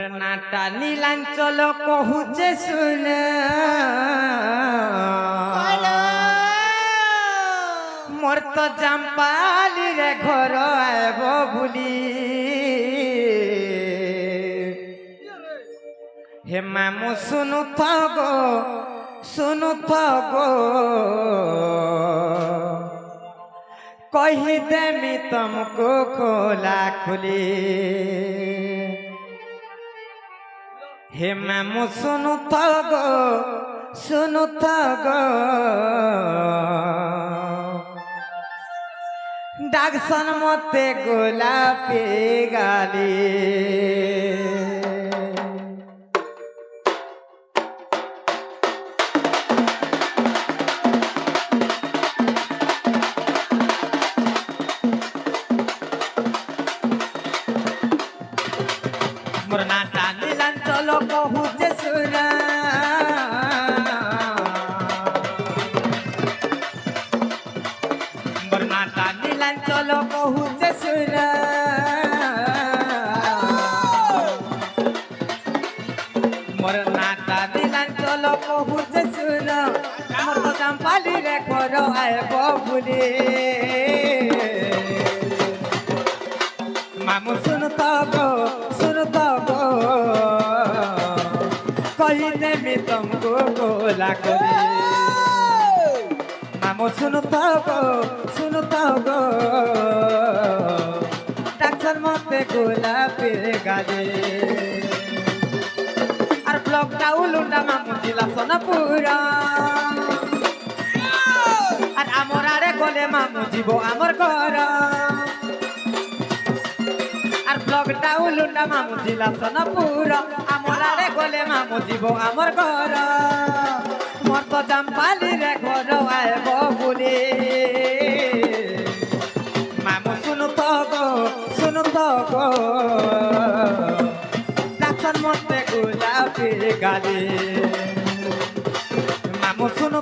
नाटा नीलांचल कहुचे सुन मोर तो जम्पाली रे घर आब बुली हे मामू सुनु गो कही देमी तुमको खोला खुली हे मामू सुनु गो डाकसन मते गोलापी गाली मोर नाटा नीलांचल कहुचे सुन मोर नाटा नीलांचल कहुचे सुन मोर नाटा नीलांचल कहुचे सुन मोर तो चंपाली रे घर आब बुली मामू सुन गो कही देमी तुमको गोला करी मामू सुन गो डाक्टर मते गोलापी गाली আর ব্লকটা উলুন্ডা মামু জিলা সোনাপুরা আর আমার আরে গলে মামু জীব আমার ঘর আর ব্লকটা উলুন্ডা মামু জিলা সোনাপুরা আমার আরে গলে মামু জীব আমার ঘর মোর তো জাম্পালি রে ঘর আইব বুলি মামু শুনু তো গো ডাক্তার মতে গোলাপি গালি মামু শুনু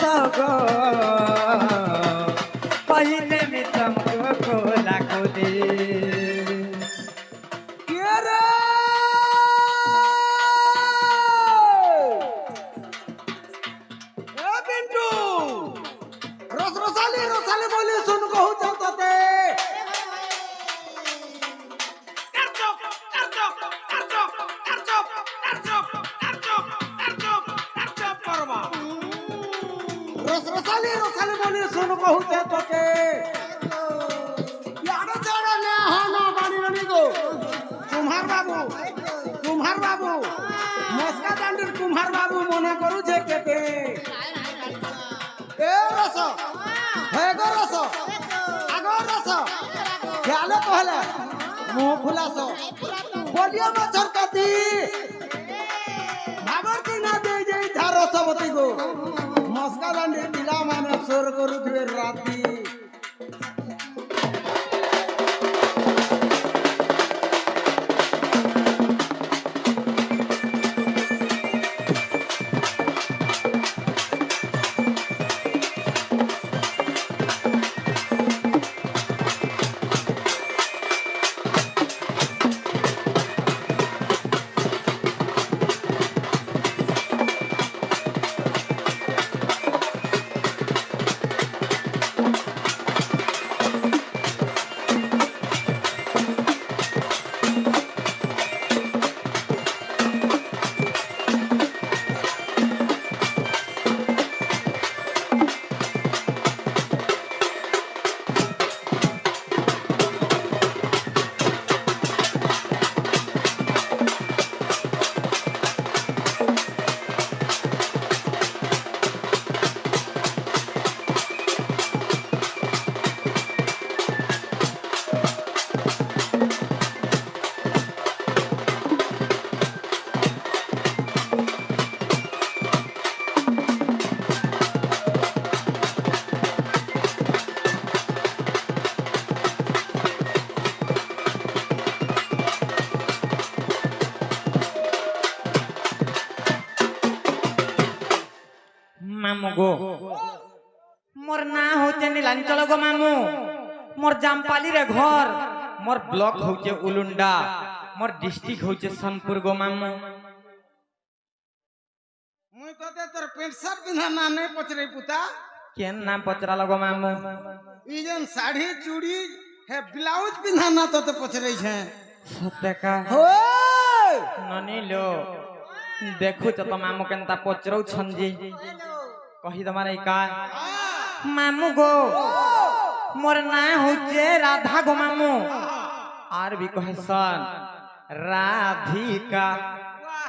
তো গো কহি দেমি তুমকো খোলা খুলি रसाले बोली सुन कहू चलते रसाले बोली सुन कहू चलते याडो चढ़ा ने हाना बानी रनी गो कुम्हार बाबू मस्का दांडीर कुम्हार बाबू मने करू जे केते ए रस हे गो रस आगो रस ख्याले कहले मुंह खुलास बोलियो मछर कती भागरती ना दे जे धार रसवती गो मस्का दांडी पिला माने सोर करू थे राती मामू गो मोर ना होते नीलांचल गो मामू मोर जामपाली रे घर मोर ब्लॉक होचे उलुंडा মোর ডিস্ট্রিক্ট হচ্ছে সোনপুর গো মামু। মুই তোতে তোর প্যান্ট শার্ট পিন্ধা না নাই পচরে পুতা কেন নাম পচরাল গো মামু? ই যেন শাড়ি চুড়ি হে ব্লাউজ পিন্ধা না তোতে পচরে છે সত্যকা ওই ননিলো দেখুছ তো মামু কেনতা পচরৌ ছঞ্জি কহি তোমার এই কা মামু গো মোর না হচ্ছে রাধা গো মামু আর বি কহেছন রাধিকা।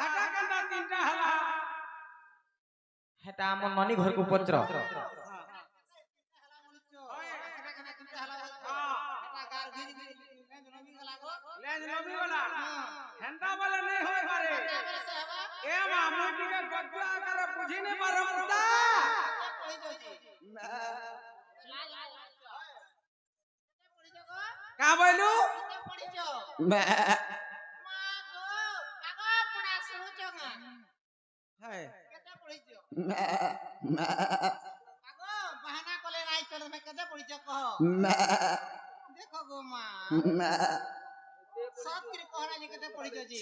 হাটা কেনতা তিনটা হলা হেটা আমার ননি ঘরকু পচর লেজ নবী वाला হেনতা বলে নাই হয় পারে এ মামু টিকে গদ্য আকারে বুঝি নে পারো পুতা কা বইলু হায়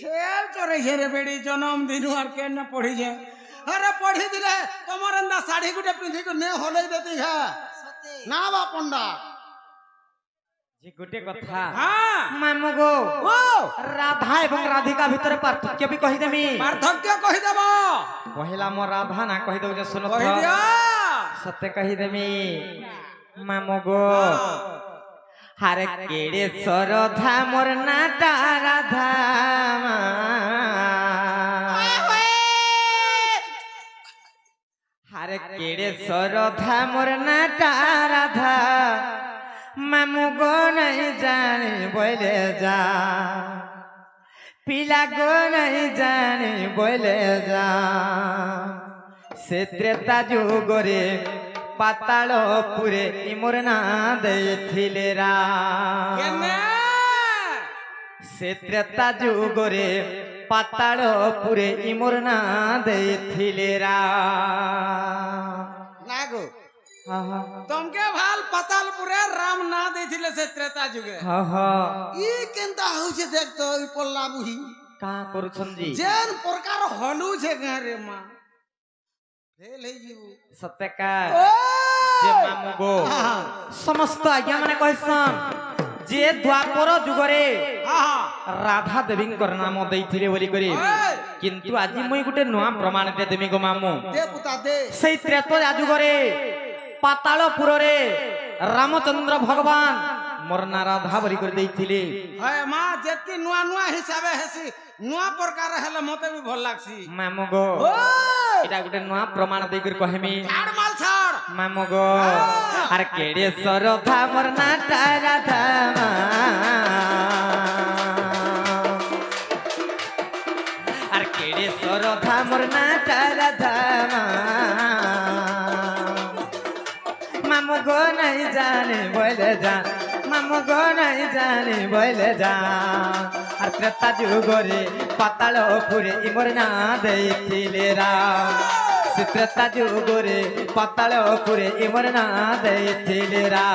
छेल करे छे रे बेड़ी जन्म दिन और के न पढ़ी छे अरे पढ़ी दिले तमर अंदा साड़ी गुटे पिंधी को ने होले देती है ना बा पंडा যে গোটে কথা हां মামু গো ओ রাধা এবং রাধিকা ভিতরে পার্থক্য বি কহি দেমি। पार्थक्य कहि देबो পহিলা মোর রাধা না কহি দউ যে শুনো कहि दिया সত্য কহি দেমি মামু গো হারে কেড়ে সরধা মোর নাটা রাধা হারে কেড়ে সরধা মোর নাটা রাধা মামু গো নাই জানি বলে যা পিলা গো নাই জানি বলে যা সে ত্রেতা যুগরে পাতাল পুরে ইমোর না দেইছিলে রা केने সে ত্রেতা যুগরে পাতাল পুরে ইমোর না দেইছিলে রা। लागो तुमके भाल पतालपुरे राम ना देथिले से त्रेता जुगे ई केनता होउछे देख तो ई पल्ला बुही কা করছন জি जेन प्रकार हलु छे गारे मा फेल हे जीवु সত্যকা ओ যে মামু গো সমস্ত আজ্ঞা মানে কইছন যে দ্বাপর যুগরে हां রাধা দেবীঙ্কর নাম দেইଥିଲେ বলি করি ओए কিন্তু আজি মই গুটে নয়া প্রমাণতে দেমি গো মামু। दे पुता दे সেই ত্রেতা যুগরে পাতালপুরে রামচন্দ্র ভগবান মোর না রাধা বলি করে দেইଥିଲେ। हाय मा जेती नुआ नुआ हिसाबे हेसी नुआ प्रकार हेले मते भी भल लागसी মামু গো ओए এটা গুটে নয়া প্রমাণ দেই করে কহেমি छाड़ माल छाड़ মামু গো আর কেড়ে সরধা মোর নাটা রাধা আর কেড়ে সরধা মোর নাটা রাধা মামু গো নাই জানে বলে যা মামু গো নাই জানে বলে যা আর ত্রেতা যুগরে পাতাল পুরে ইমর না দেইছিলে রা সে ত্রেতা যুগরে পাতাল পুরে ইমর না দেইছিলে রা।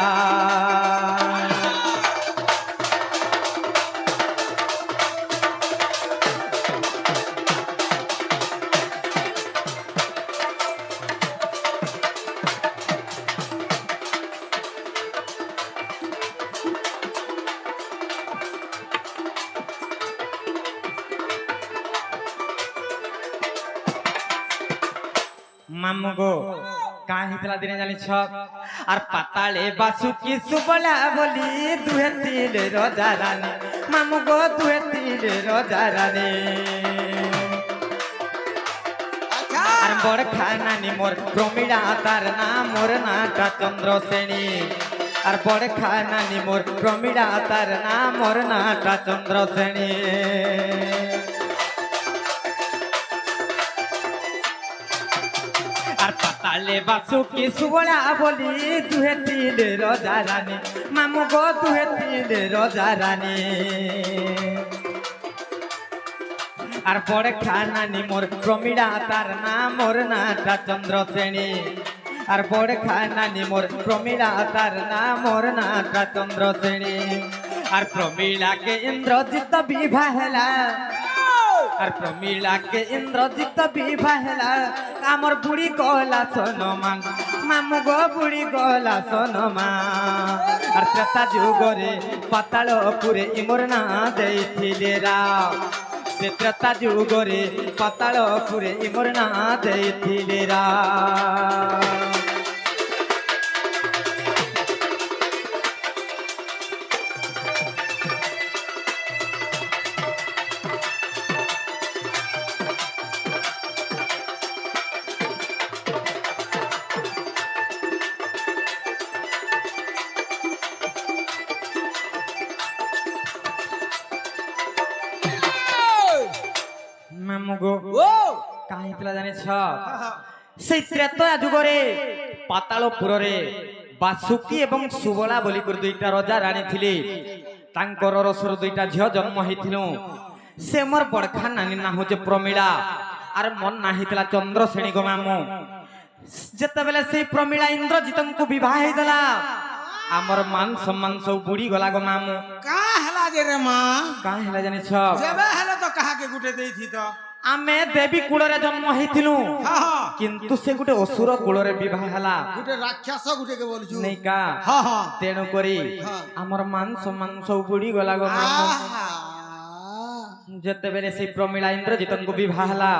মামু গো কা হিতলা দিনে জানিছ আর পাতালে বাসুকি সুবলা বলি দুহে তিলে রজা রানী মামু গো দুহে তিলে রজা রানী अच्छा আর বড় খানানি মোর প্রমিলা তার নাম মোর নাটা চন্দ্রসেনী আর বড় খানানি মোর প্রমিলা তার নাম মোর নাটা চন্দ্রসেনী। আর পাতালে বাসুকি সুবলা বলি দুহে তিলে রজা রানী মামু গো দুহে তিলে রজা রানী আর বড় খানানি মোর প্রমিলা তার নাম মোর নাটা চন্দ্রসেনী আর বড় খানানি মোর প্রমিলা তার নাম মোর নাটা চন্দ্রসেনী। আর প্রমিলা কে ইন্দ্রজিৎ বিবাহ হেলা আর প্রমিলা কে ইন্দ্রজিৎ বিবাহ হেলা আমার বুড়ি গলা সোনমা মামু গো বুড়ি গলা সোনমা আর ত্রেতা যুগরে পাতালপুরে ইমর না ଦେଇଥିଲେ রাম সে ত্রেতা যুগরে পাতালপুরে ইমর না ଦେଇଥିଲେ রাম মামুগো কাহি ଥିଲା জানিছ সেই ত্রেতা যুগরে পাতালপুরে বাসুকি এবং সুবলা বলি করে দুইটা রাজা রানী ଥିଲେ ତାଙ୍କର ରସର ଦୁଇଟା ଝିଅ ଜନ୍ମ ହେଇଥିଲୁ ସେ ମୋର ବଡ଼ଖା ନାନୀ ନା ହଉଛି ପ୍ରମିଳା ଆର ମନ ନା ହେଇଥିଲା ଚନ୍ଦ୍ରଶ୍ରେଣୀ ଗୋ ମାମୁ ଯେତେବେଳେ ସେଇ ପ୍ରମିଳା ଇନ୍ଦ୍ରଜିତଙ୍କୁ ବିବାହ ହେଇଥିଲା ଆମର ମାନ ସମ୍ମାନ ସବୁ ବୁଡି ଗଲା ଗୋ ମାମୁ କା ହେଲା ଯେ ରେ ମା କାଁ ହେଲା ଜାଣିଛ ଯେବେ ହେଲେ ତ କାହାକେ ଗୁଟେ ଦେଇଥି ତ ଆମେ ଦେବୀ କୂଳରେ ଜନ୍ମ ହେଇଥିଲୁ କିନ୍ତୁ ସେ ଗୋଟେ ଅସୁର କୂଳରେ ବିବାହ ହେଲା ଗୁଟେ ରାକ୍ଷସ ଗୁଟେ କେ ବୋଲଛୁ ନାଇଁ କା ତେଣୁ କରି ଆମର ମାନ ସମ୍ମାନ ସବୁ ବୁଡି ଗଲା ଗୋ ମାମୁ ଯେତେବେଳେ ସେଇ ପ୍ରମିଳା ଇନ୍ଦ୍ରଜିତଙ୍କୁ ବିବାହ ହେଲା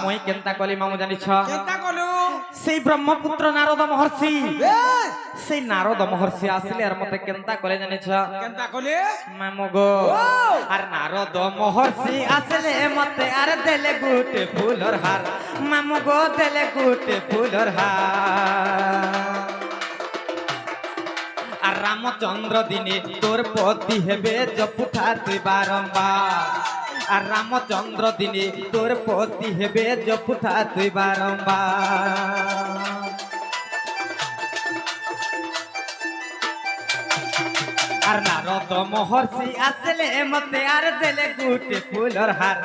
ମୁଇଁ କେନ୍ତା କଲି ମାମୁ ଜାଣିଛ କେନ୍ତା କଲୁ ସେଇ ବ୍ରହ୍ମପୁତ୍ର ନାରଦ ମହର୍ଷି ସେଇ ନାରଦ ମହର୍ଷି ଆସିଲେ আর মতে কেন্তা কলে জানিছ কেন্তা কলে মামু গো আর নারদ মহর্ষি আসলে মতে আর দেলে গুটে ফুলর হার মামু গো দেলে গুটে ফুলর হার আর রামচন্দ্র দিনে তোর পতি হেবে জপুথা তুই বারম্বার আর রামচন্দ্র দিনে তোর পতি হেবে জপুথা তুই বারম্বার আর নারদ মহর্ষি আসলে মতে আর দেলে গুটে ফুলর হার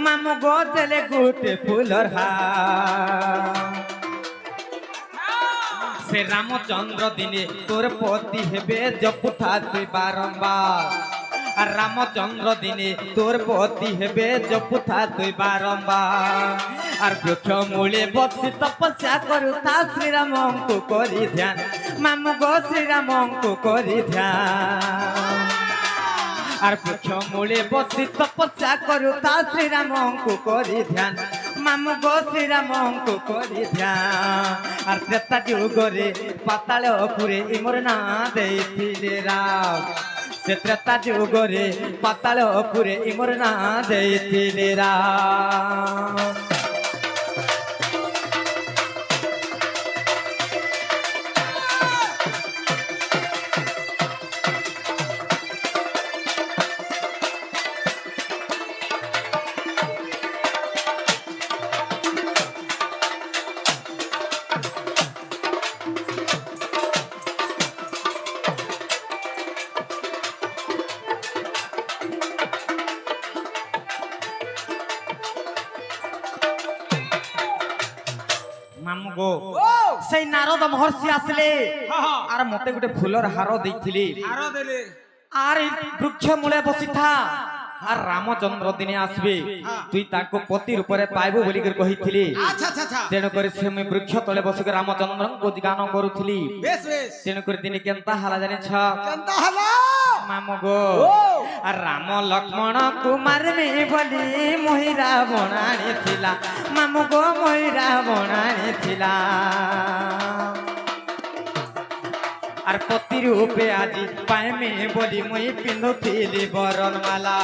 মামু গো দেলে গুটে ফুলর হার সে রামচন্দ্র দিনে তোর পতি হেবে জপুথা তুই বারম্বার আর রামচন্দ্র দিনে তোর পতি হেবে জপুথা তুই বারম্বার আর বৃক্ষ মূলে বসি তপস্যা করুথা শ্রীরামଙ୍କୁ করি ধ্যান মামু গো শ্রীরামଙ୍କୁ করি ধ্যান আর বৃক্ষ মূলে বসি তপস্যা করুথা শ্রীরামଙ୍କୁ করি ধ্যান মামু গো শ্রীরামଙ୍କୁ করি ধ্যান আর ত্রেতা যুগরে পাতালপুরে ইমর না ଦେଇଥିଲେ রাম সে ত্রেতা যুগরে পাতালপুরে ইমর না ଦେଇଥିଲେ রাম মামু গো সেই নারদ মহর্ষি আসলে আর মতে গোটে ফুলর হার ଦେଇଥିଲେ হার দেলে আর বৃক্ষ মূলে বসিথা আর রামচন্দ্র দিনে আসবে তুই তাকে পতি রূপে পাইবু বলি কহিছিলি আচ্ছা আচ্ছা আচ্ছা তেণু করে সে মুই বৃক্ষ তলে বসিকি রামচন্দ্রଙ୍କୁ গান করুଥିଲି বেশ বেশ তেণু করে দিনে কেন্তা হালা জানিছ কেন্তা হলা মামু গো আর রাম লক্ষ্মণ কুমার মে বলি মহিরা বনানি থিলা মামু গো মহিরা বনানি থিলা আর পতি রূপে আজি পাইমে বলি মুই পিন্ধুଥିଲି বরণমালা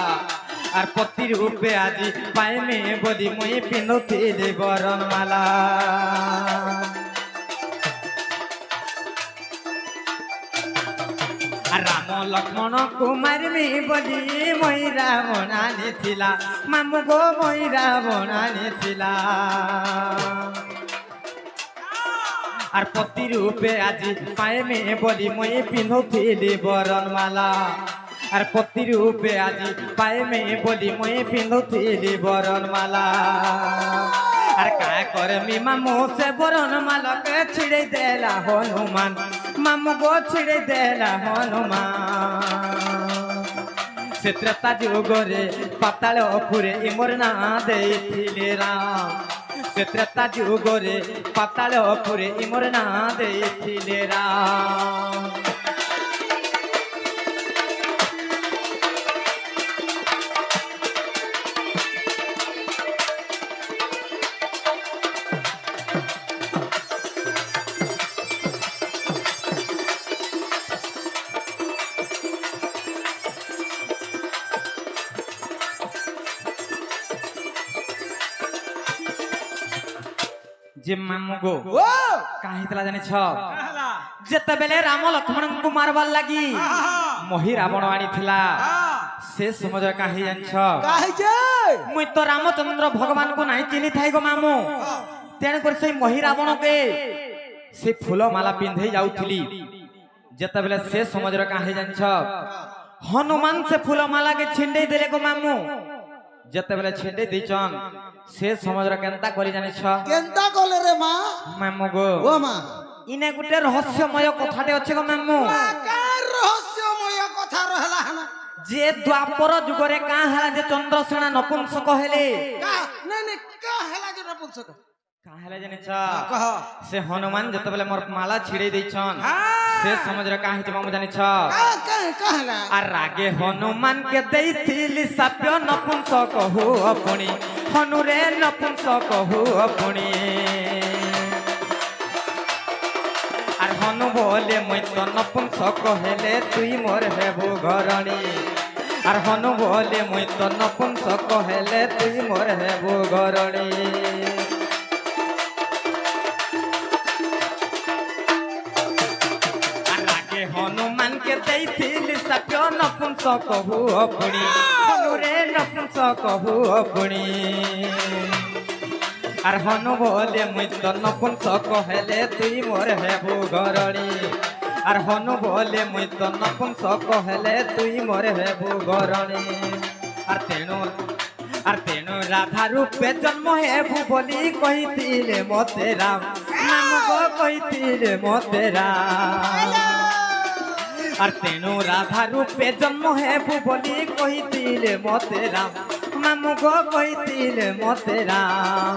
আর পতি রূপে আজি পাইমে বলি মুই পিন্ধুଥିଲି বরণমালা আর রাম লক্ষ্মণ কুমার মে বলি মহিরা বনানি থিলা মামু গো মহিরা বনানি থিলা আর পতি রূপে আজি পাইমে বলি মুই পিন্ধুଥିଲି বরণমালা আর পতি রূপে আজি পাইমে বলি মুই পিন্ধুଥିଲି বরণমালা আর কা করমি মামু সে বরণমালাকে ছিড়ে দেলা হনুমান মামু গো ছিড়ে দেলা হনুমান से त्रेता जुगरे पाताल पुरे इमर ना देथिले राम से त्रेता जुगरे पाताल पुरे इमर ना देथिले राम जे मामू गो ओ काहे तला जाने छ कहला जते बेले राम लक्ष्मण को मारबार लागी मोहि रावण आनी थिला से समझ काहे जान छ काहे जे मुई तो रामचंद्र भगवान को नहीं चिनी थाई गो मामू तेन कर से मोहि रावण के से फूल माला पिंधे जाउथिली जते बेले से समझ काहे जान छ हनुमान से फूल माला के छिंडे देले गो मामू जते बेले छिंडे दिचन से समझ केनता करी जानि छ केनता कले रे मां मामू गो ओ मां इने गुटे रहस्यमय कथाटे अछि गो मामू आकार रहस्यमय कथा रहला हना जे द्वापर जुगरे का हला जे चंद्रसेना नपुंसक हेले का नहीं नहीं का हला जे नपुंसक का हेले जानि छ कह से हनुमान जते बेले मोर माला छिड़े दैछन से समझ रे काहे मामू जानि छ का हला आ रागे हनुमान के दैथिली साप्य नपुंसक हो अपनी हनुरे नपुंसक हो अपनी আর হনু বলে মই তো নপুংসক হেলে তুই মোর হেবু ঘরণী আর হনু বলে মই তো নপুংসক হেলে তুই মোর হেবু ঘরণী আর আগে হনুমানকে দেইছিলি সাপ্য নপুংসক হু আপনি হনুরে নপুংসক হু আপনি আর হনু বলে মুই তো নপুংসক হেলে তুই মোর হেবু ঘরণী আর হনু বলে মুই তো নপুংসক হেলে তুই মোর হেবু ঘরণী আর তেণু রাধা রূপে জন্ম হেবু বলি কহিছিলে মতে রাম নামক কহিছিলে মতে রাম আর তেণু রাধা রূপে জন্ম হেবু বলি কহিছিলে মতে রাম মামুক কহিছিলে মতে রাম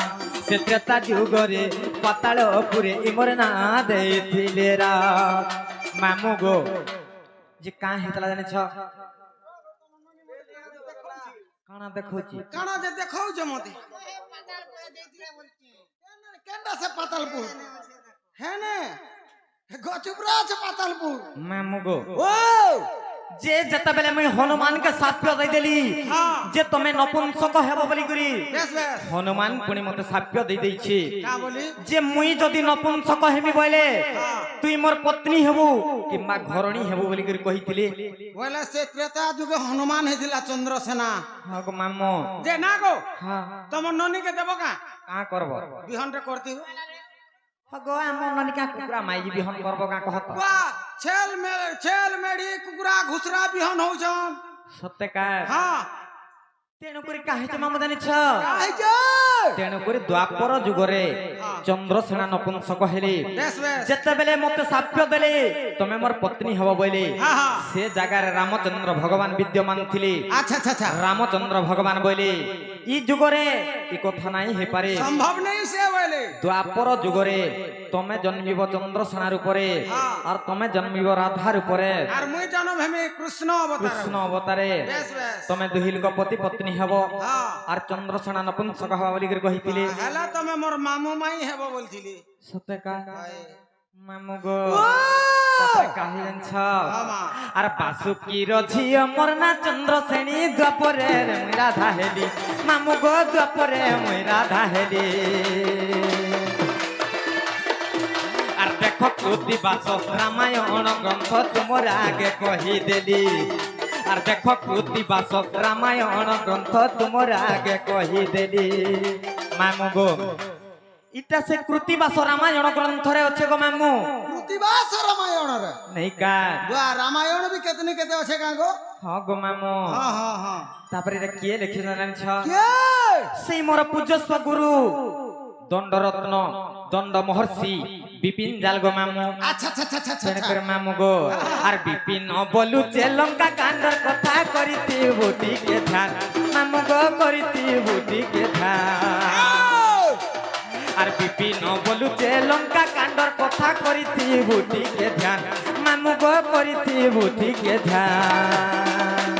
से त्रेता जुगरे पाताल पुरे इमर ना देथिले राम मामू गो जे का हेतला जाने छ काना देखौची काना जे देखौ जे मते केंडा से पातालपुर है ने गचुबरा से पातालपुर मामू गो ओ जे जता बेले मैं हनुमान के साप्य दे देली जे तमे नपुंसक हेबो बोली करी बेस बेस हनुमान पुनी मते साप्य दे देई छी का बोली जे मुई जदी नपुंसक हेबी बोले तुई मोर पत्नी हेबू किमा घरणी हेबू बोली करी कहिथिली बोले से त्रेता जुग हनुमान हेदिला चंद्रसेना हां गो मामो जे ना गो हां तुम ननी के देबो का करबो बिहन रे करती हगो हम ननी का कुकुरा माई बिहन करबो का कहत वाह छेल मेढ़ी कुकुरा घुसरा बिहन हो जान सत्य का हां तेणु करी काहे जे मामो जानि छ काहे जे तेणु करी द्वापर जुगरे चंद्रसेना नपुंसक हेली बेस बेस जते बेले मते साप्य देले तमे मोर पत्नी हबो बोले से जगह रे रामचंद्र भगवान विद्यमान थिले अच्छा अच्छा अच्छा रामचंद्र भगवान बोले ई जुगरे ई कथा नाही हे पारे संभव नहीं से बोले द्वापर जुगरे तमे जन्मिब चंद्रसेना रूपरे और तमे जन्मिब राधा रूपरे और मुई जन्म हमें कृष्ण अवतारे बेस बेस तमे दुहिल को पति पत्नी हबो और चंद्रसेना नपुंसक हबो बोली कर कहितिले हला तमे मोर मामू माई हेबो बोलथिली सत्य का मामू गो तापर काहे जन छ आर बासुकी रझिय मोर ना चंद्रसेनी द्वापरे रे मुई राधा हेली मामू गो द्वापरे मुई राधा हेली आर देखो कृतिबास रामायण ग्रंथ तुमर आगे कही देली आर देखो कृतिबास रामायण ग्रंथ तुमर आगे कही देली मामू गो इटा से कृतिबास रामायण ग्रंथ रे अच्छे गो मामू कृतिबास रामायण रे नहीं का वा रामायण भी केतने केते अच्छे का गो हां गो मामू हां हां हां तापर रे किए लिखि जानि छ के से मोर पूज्यस्व गुरु दंडरत्न दंड महर्षि বিপিন জাল গো মামু আচ্ছা আচ্ছা আচ্ছা আচ্ছা তেনে করে মামু গো আর বিপিন বলুছে লঙ্কা কাণ্ডর কথা করিতি বুটিকে ধ্যান মামু গো করিতি বুটিকে ধ্যান আর বিপিন বলুছে লঙ্কা কাণ্ডর কথা করিতি বুটিকে ধ্যান মামু গো করিতি বুটিকে ধ্যান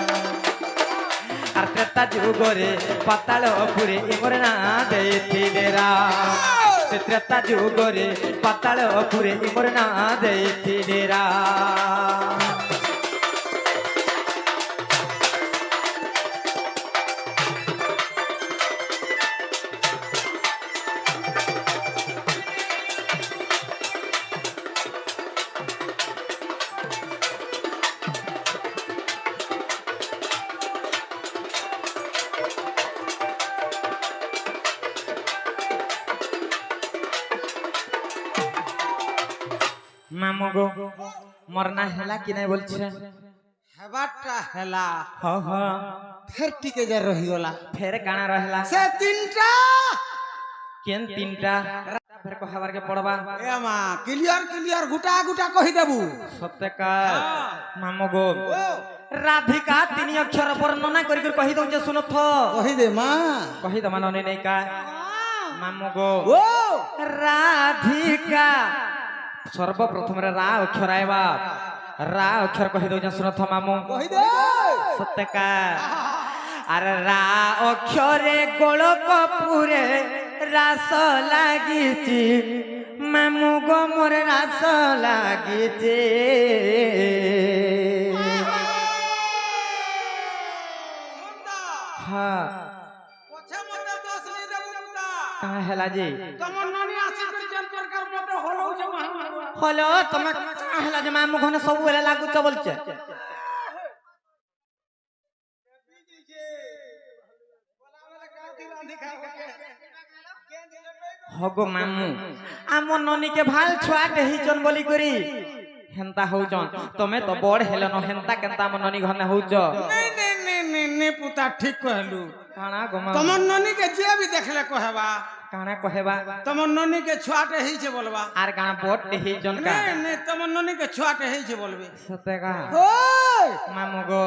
আর ত্রেতা যুগরে পাতাল পুরে ইমর না দেইছিলে রাম সে ত্রেতা যুগরে পাতাল পুরে ইমর না দেইছিলে রাম মামু গো মরনা হেলা কি নাই বলছে হেবারটা হেলা হ হ ফের টিকে যা রহিগলা ফের কানা রহলা সে তিনটা কেন তিনটা ফের কহাবার কে পড়বা এ মা ক্লিয়ার ক্লিয়ার গুটা গুটা কহি দেবু সত্যকার মামু গো রাধিকা তিন অক্ষর বর্ণনা করি করে কহি দউছে শুনথ কহি দে মা কহি দমা ননি নাই কা মামু গো ও রাধিকা সর্বপ্রথম রা অক্ষর আইবা রা অক্ষর কহি দউছে শুনথ মামু কহি দে সত্যকার আর রা অক্ষরে গোল কপুরে রাস লাগিছি মামু গো মোর রাস লাগিছে হ্যাঁ পছে মতে দোষ নি দেবু মুতা কাহা হেলা জি তোমার নানি আসি করে জান প্রকার মতে হলউছে মহা হলো তুমি কাহা হেলা যে মামু ঘনে সবু বেলা লাগুছ বলছে হগো মামু আম ননিকে ভাল ছুয়া দেহিছন বলি করি হেন্তা হউছন তুমি তো বড় হেল ন হেন্তা কেন্তা আম ননি ঘনে হউছ নে পুতা ঠিক কহলু কাଣା গো মামু তোমার ননি কে যে भी দেখলে কহবা কাଣା কহেবা তোমার ননি কে ছুয়াটে হইছে বলবা আর কাଣା বড় দেহিছন কা নে তোমার ননি কে ছুয়াটে হইছে বলবে সতে কা ওই মামু গো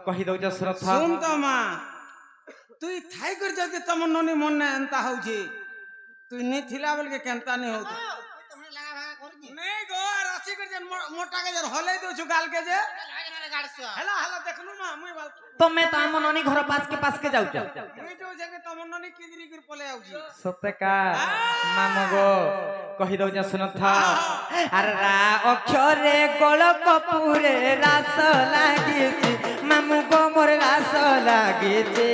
কহি দউছ শ্রদ্ধা শুন তো মা তুই থাই করে যদি তোমার ননি মন না এন্তা হউছে তুই নি থিলা বল के केंता नहीं होत नहीं गो राशि कर जन मोटा के जन हलै दउछु गाल के जे हेला हेला देखलु मा मुई बाल তুমি তো আম ননি ঘর পাসকে যাউছ मुई जो जगे तमन ननी किदरी कर पले आउची সতে কা মামু গো কহি দউছ শুনথা আর রা অক্ষরে গোল কপুরে রাস লাগিছি মামু গো মোর রাস লাগিছে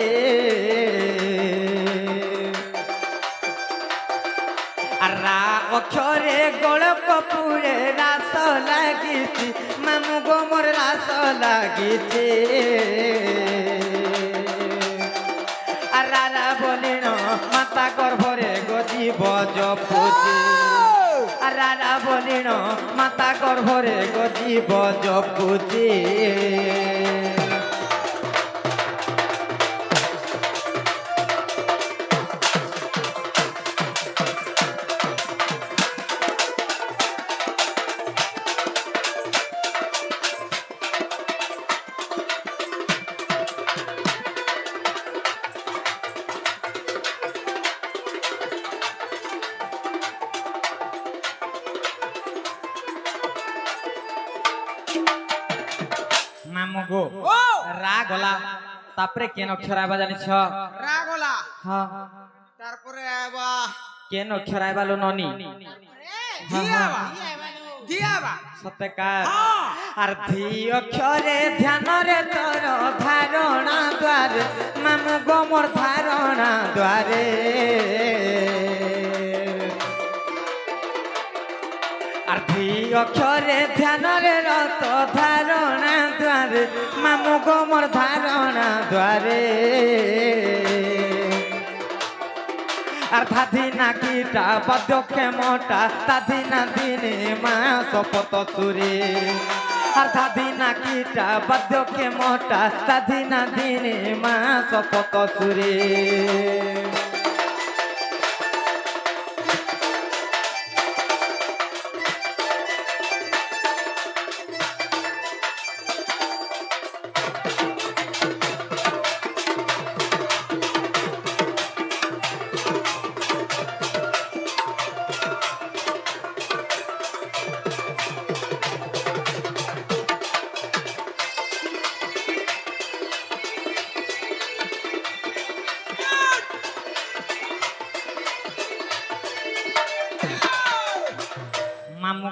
আর রা অক্ষরে গোল কপুরে রাস লাগিছি মামু গো মোর রাস লাগিছে আর রারা বলিন মাতা গর্ভরে গজিব জপুছি আর রারা বলিন মাতা গর্ভরে গজিব জপুছি মামু গো রা গলা তারপরে কেন অক্ষর আইবা জানিছ রাগলা হ্যাঁ তারপরে আবা কেন অক্ষর আইবা লো ননি দিয়াবা দিয়াবা সত্যকার হ্যাঁ আর ধি অক্ষরে ধ্যানরে তোর ধারণা দ্বারে মামু গো মোর ধারণা দ্বারে আর ধি অক্ষরে ধ্যানরে রত ধারণা দ্বারে মামু গো মোর ধারণা দ্বারে আর ধাধি না কিটা পদ্যক্ষে মোটা তাধি না দিনে মা শপথ সুরে আর ধাধি না কিটা পদ্যক্ষে মোটা তাধি না দিনে মা শপথ সুরে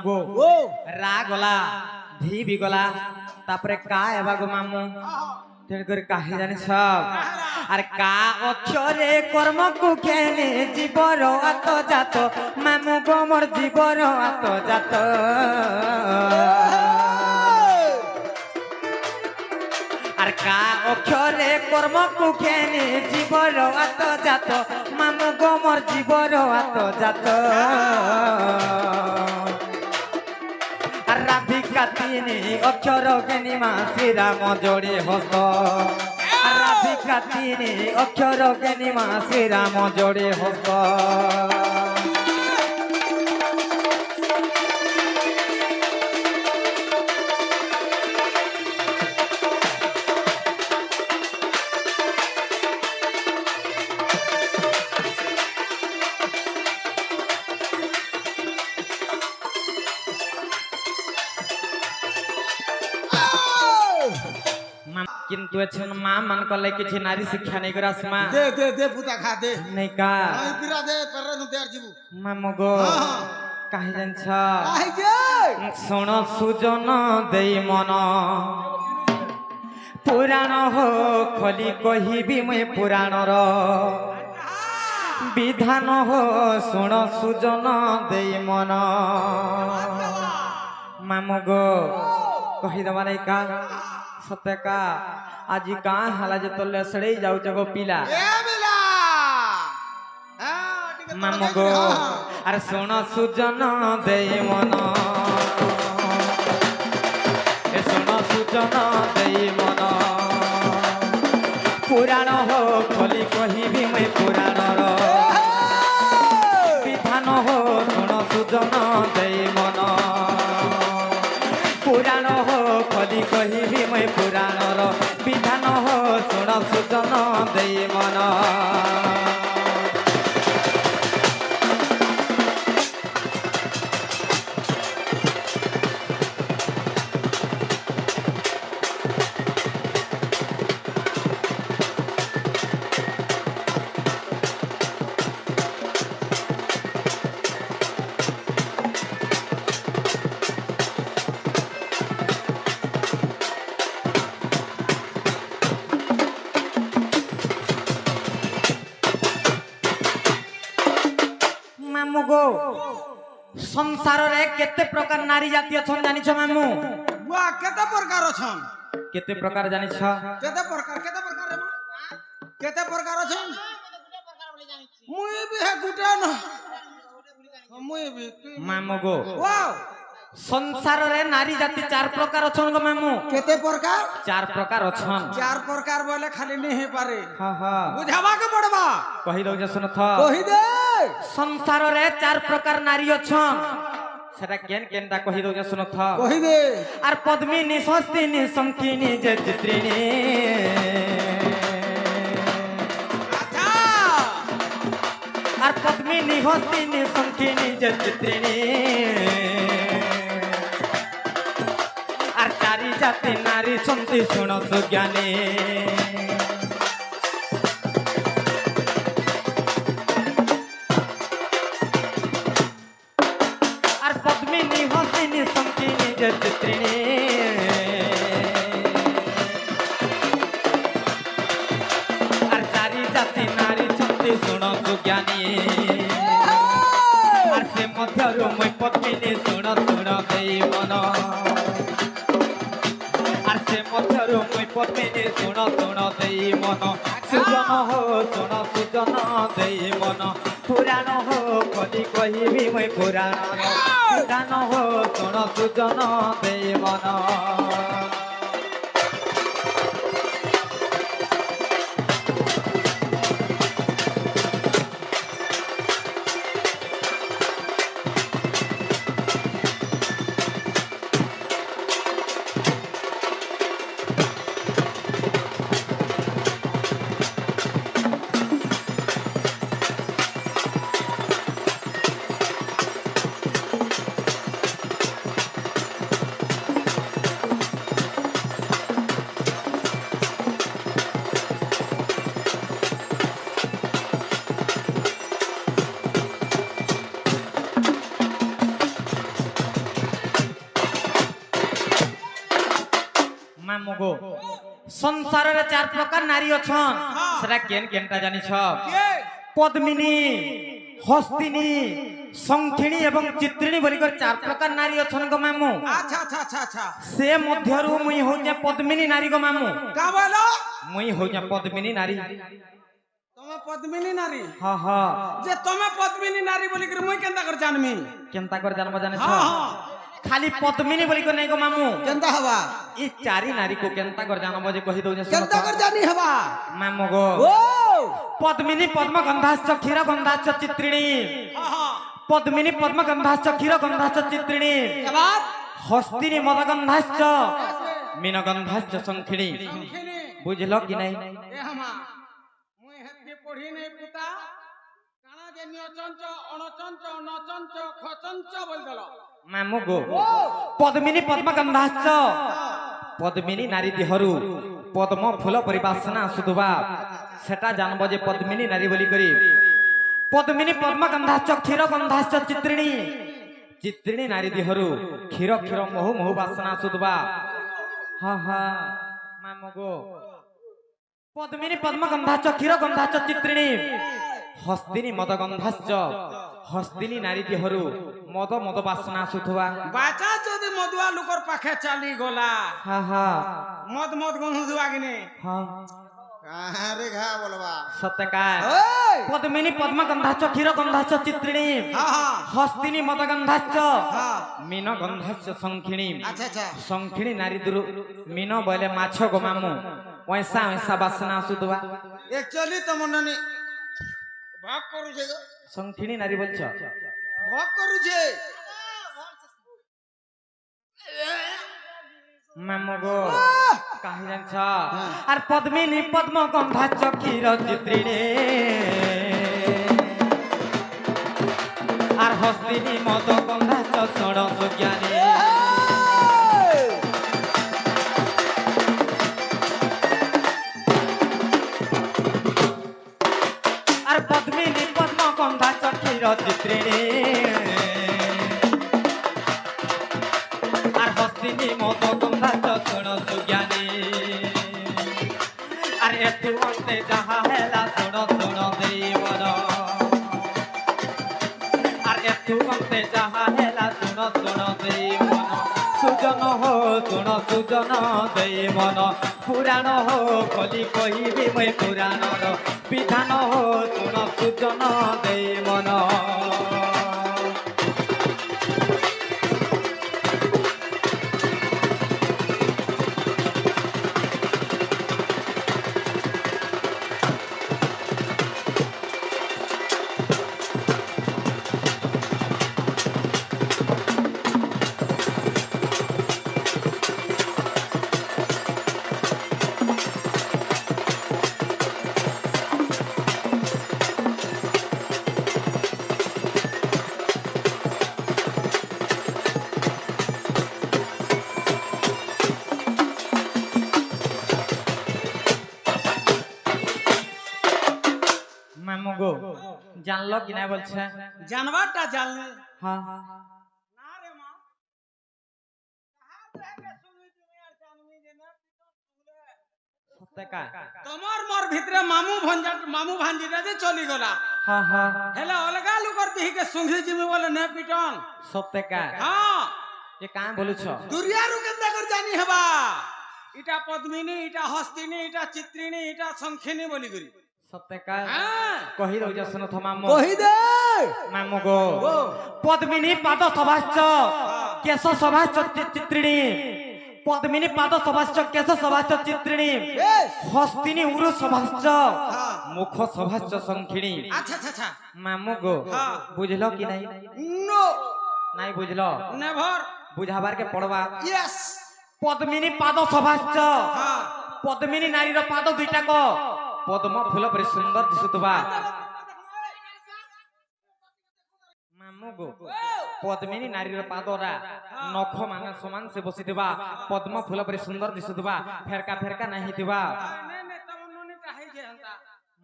গো ଓ রা গলা ধি বি গলা তারপরে কা এবা গো মামু তেণু করে কাহি জানি সব আর কা অক্ষরে কর্ম কুখেনে জীবর আত জাত মামু গো মোর জীবর আত জাত আর কা অক্ষরে কর্ম কুখেনে জীবর আত জাত মামু গো মোর জীবর আত জাত আর রাধিকা তিনি অক্ষর জ্ঞানী মা শ্রীরাম জোড়ে হস্ত আর রাধিকা তিনি অক্ষর জ্ঞানী মা শ্রীরাম জোড়ে হস্ত কিন্তু এখন মা মান কলে কিছু নারী শিক্ষা নেই করে আসমা দে দে দে পুতা খা দে নেই কা আই পিরা দে পেরে নু দে আর জিবু মামু গো কাহি জানছ আই যে শোণ সুজন দেই মন পুরাণ হো খলি কহিবি মুই পুরাণর বিধান হো শোণ সুজন দেই মন মামু গো কহিদবা নাই কা সতে কা আজি কা হালা যে তোলে সড়েই যাউছ গো পিলা এ বেলা হ্যাঁ ঠিক আছে মামু গো আর শোণ সুজন দেই মন এ শোণ সুজন দেই মন পুরাণ হো খলি কহিবি মুই পুরাণর বিধান হো শোণ সুজন দেই মন পুরাণ হো খলি কহিবি মুই পুরাণর বিধান হো শোণ সুজন দেই মন মামু গো সংসারে কেতে প্রকার নারী জাতি অছন জানিছ মামু বুয়া কেতে প্রকার অছন কেতে প্রকার জানিছ কেতে প্রকার রে মা কেতে প্রকার অছন মুই বি হে গুটা ন মুই বি মামু গো ওয়াও সংসারে নারী জাতি চার প্রকার অছন গো মামু কেতে প্রকার চার প্রকার অছন চার প্রকার বলে খালি নেহি পারে হা হা বুঝাবা কে পড়বা কহি দউ যে শুন থ কহি দে সংসারে চার প্রকার নারী অছন সেটা কেন কেনটা কহি দউ যে শুন থ কহি দে আর পদ্মিনী স্বস্তিনী শঙ্কিনী যে চিত্রিণী আচ্ছা আর পদ্মিনী হস্তিনী শঙ্কিনী যে চিত্রিণী আর চারি জাতি নারী সন্তি শুণ সুজ্ঞানী আর পদ্মিনী হস্তিনী শঙ্কিনী যে চিত্রিণী আর চারি জাতি নারী সন্তি শুণ সুজ্ঞানী আর সে মধ্যরু মুই পদ্মিনী শুণ শুণ দেই মন আর সে মধ্যরু মুই পদ্মিনী শুণ শুণ দেই মন সুজন হো শুণ সুজন দেই মন পুরাণ হো কলি কহিবি মুই পুরাণ পুরাণ হো শুণ সুজন দেই মন मामुगो संसार रे चार प्रकार नारी अछन सेटा केन केनटा जानि छ के पद्मिनी हस्तिनी संखिणी एवं चित्रिणी बोली कर चार प्रकार नारी अछन गो मामू अच्छा अच्छा अच्छा अच्छा से मध्यरु मुई हो जा पद्मिनी नारी गो मामू का बोलो मुई हो जा पद्मिनी नारी तमे पद्मिनी नारी हां हां जे तमे पद्मिनी नारी बोली कर मुई केनता कर जानमी केनता कर जानबो जाने छ हां हां खाली पद्मिनी बोली कर नै गो मामू केनता हवा ई चारि नारी को केनता कर जानबो जे कहि दउ जे केनता कर जानी हवा मामू गो ओ पद्मिनी पद्मगंधाश्च क्षीरगंधाश्च चित्रिणी हां हां पद्मिनी पद्मगंधाश्च क्षीरगंधाश्च चित्रिणी के बाद हस्तिनी मदगंधाश्च मीनगंधाश्च संखिणी संखिनी बुझलो कि नहीं ए हमा मुई हेते पढ़ी नै पुता काना जे नियचंच अणचंच नचंच खचंच बोल देलो मामू गो पद्मिनी पद्मगंधाश्च पद्मिनी नारी देहरु पद्म फूल परिवासना सुधुबा सेटा जानबो जे पद्मिनी नारी बोली करी पद्मिनी पद्मगंधाश्च क्षीरगंधाश्च चित्रिणी चित्रिणी नारी देहरु क्षीर क्षीर महु महु वासना सुधुबा हा हा मामू गो पद्मिनी पद्मगंधाश्च क्षीरगंधाश्च चित्रिणी हस्तिनी मदगंधाश्च हस्तिनी नारी देहरु मद मद वासना सुथुवा बाचा जदि मदुआ लोकर पाखे चली गोला हा हा मद मद गनु दुआ किने हा कहां रे घा बोलबा सत्यकार ओए पद्मिनी पद्मगंधाश्च क्षीरगंधाश्च चित्रिणी हां हां हस्तिनी मदगंधाश्च हां मीनगंधाश्च संखिणी अच्छा अच्छा संखिणी नारी दुरु मीन बोले माछ गो मामू वैसा वैसा वासना सुधुवा एक्चुअली तो मननी भाग करू छे संखिणी नारी बोलछ भाग करू छे मामू गो काहि जान्छ आर पद्मिनी पद्मगंधाश्च क्षीर चित्रिणी आर हस्तिनी मदगंधाश्च षोडश ज्ञानी आर पद्मिनी पद्मगंधाश्च क्षीर चित्रिणी आर हस्तिनी मदगंधाश्च षोडश ज्ञानी आर एतु अंते जहा हेला सुन सुन देवन आर एतु अंते जहा हेला सुन सुन देवन सुजन हो सुन सुजन देवन पुराण हो कली कहिबी मैं पुराणर विधान हो सुन सुजन देवन मामू गो जानलो कि नहीं बोलछे जानवाटा जानले हाँ ना रे मां कहां देंगे सुनी तुमी यार जानवी जे ना सत्यकार तमर मोर भितरे मामू भांजी जे चली गला हाँ हाँ हेला अलगा लुकर दिही के सुंघी जिमी बोले ने पिटन सत्यकार हां ये काहे बोलु छ दुरिया रु केनता कर जानी हबा इटा पद्मिनी इटा हस्तिनी इटा चित्रिणी इटा संखिनी बोली करी सत्यकार हां कहि दउ जे सुनो मामू कहि दे मामू गो पद्मिनी पाद सभाश्च केश सभाश्च चित्रिणी पद्मिनी पाद सभाश्च केश सभाश्च चित्रिणी हस्तिनी उरु सभाश्च मुख सभाश्च संखिणी अच्छा अच्छा अच्छा मामू गो बुझलो कि नहीं नो नहीं बुझलो नेवर बुझाबार के पड़वा यस पद्मिनी पाद सभाश्च पद्मिनी नारी रो पाद दुईटा को पद्म फूल पर सुंदर दिसुतबा मामू गो पद्मिनी नारी रो पादरा नख माने समान से बसितबा पद्म फूल पर सुंदर दिसुतबा फेरका फेरका नहीं दिबा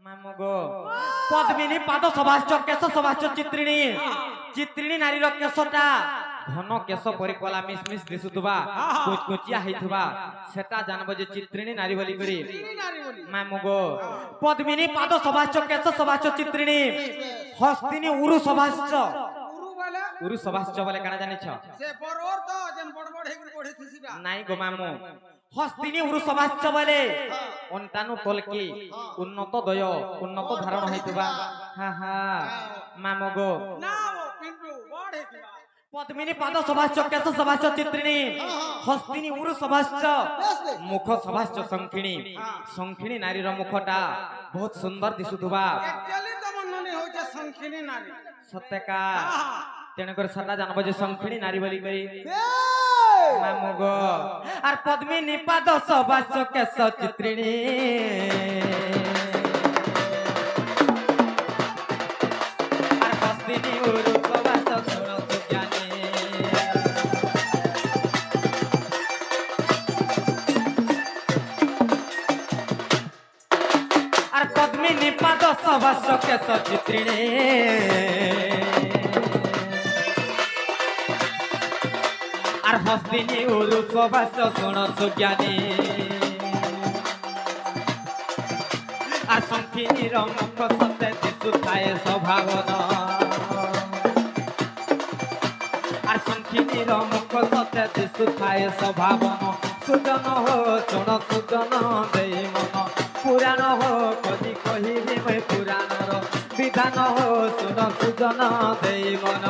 मामू गो पद्मिनी पाद सभाश्च केश सभाश्च चित्रिणी चित्रिणी नारी रो केशटा ঘন কেশ পরি কলা মিশমিশ দিশুথবা কুচকুচিয়া হইথবা সেটা জানবো যে চিত্রিণী নারী বলি করি নারী বলি মা মুগো পদ্মিনী পাদ সভাস্য কেশ সভাস্য চিত্রিণী হস্তিনী উরু সভাস্য উরু বলে উরু সভাস্য বলে কানা জানিছ সে বড়র তো যেন বড় বড় হেগি পড়ে থিসিবা নাই গো মামু হস্তিনী উরু সভাস্য বলে অন্তানু তলকি উন্নত দয় উন্নত ধারণ হইতবা হা হা মামু গো না ও পিন্টু বড় হেগিবা পদ্মিনী পাদ সভাস্য কেশ সভাস্য চিত্রিণী হস্তিনী উরু সভাস্য মুখ সভাস্য শঙ্খিনী শঙ্খিনী নারীর মুখটা বহুত সুন্দর দিশুথবা একচুয়ালি তোমার ননি হচ্ছে সংখিনী নারী সত্যকা তেণু করে সেটা জানবো যে শঙ্খিনী নারী বলি করি মামু গো আর পদ্মিনী পাদ সভাস্য কেশ চিত্রিণী আর হস্তিনী উরু সভাস্য শুণ সুজ্ঞানী আর পদ্মিনী পাদ সভাস্য কেশ চিত্রিণী আর হস্তিনী উরু সভাস্য শুণ সুজ্ঞানী আর শঙ্খিনীর মুখ সতে দিশুথায়ে স্বভাবন আর শঙ্খিনীর মুখ সতে দিশুথায়ে স্বভাবন সুজন হো শুণ সুজন দেই মন পুরাণ হো কহি কহিবি মই পুরাণর বিধান হো শুণ সুজন দেই মন